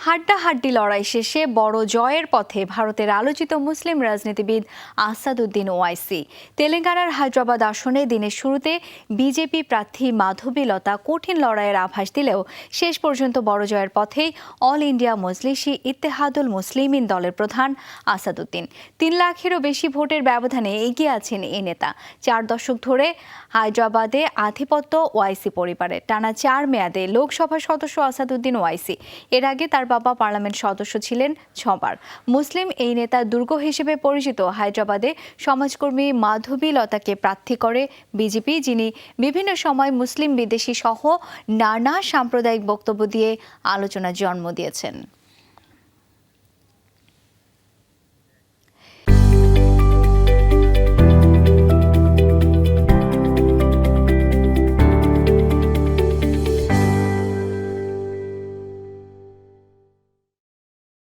হাড্ডাহাড্ডি লড়াই শেষে বড় জয়ের পথে ভারতের আলোচিত মুসলিম রাজনীতিবিদ আসাদুদ্দিন ওয়াইসি। তেলেঙ্গানার হায়দ্রাবাদ আসনে দিনের শুরুতে বিজেপি প্রার্থী মাধবীলতা কঠিন লড়াইয়ের আভাস দিলেও শেষ পর্যন্ত বড় জয়ের পথেই অল ইন্ডিয়া মজলিসি ইত্তেহাদুল মুসলিমিন দলের প্রধান আসাদুদ্দিন। 3 লাখেরও বেশি ভোটের ব্যবধানে এগিয়ে আছেন এই নেতা। 4 দশক ধরে হায়দ্রাবাদে আধিপত্য ওয়াইসি পরিবারের। টানা 4 মেয়াদে লোকসভা সদস্য আসাদুদ্দিন ওয়াইসি। এর আগে তার বাবা পার্লামেন্ট সদস্য ছিলেন 6 বার। মুসলিম এই নেতা দুর্গ হিসেবে পরিচিত হায়দ্রাবাদে সমাজকর্মী মাধবীলতাকে প্রার্থী করে বিজেপি, যিনি বিভিন্ন সময় মুসলিম বিদেশি সহ নানা সাম্প্রদায়িক বক্তব্য দিয়ে আলোচনার জন্ম দিয়েছেন।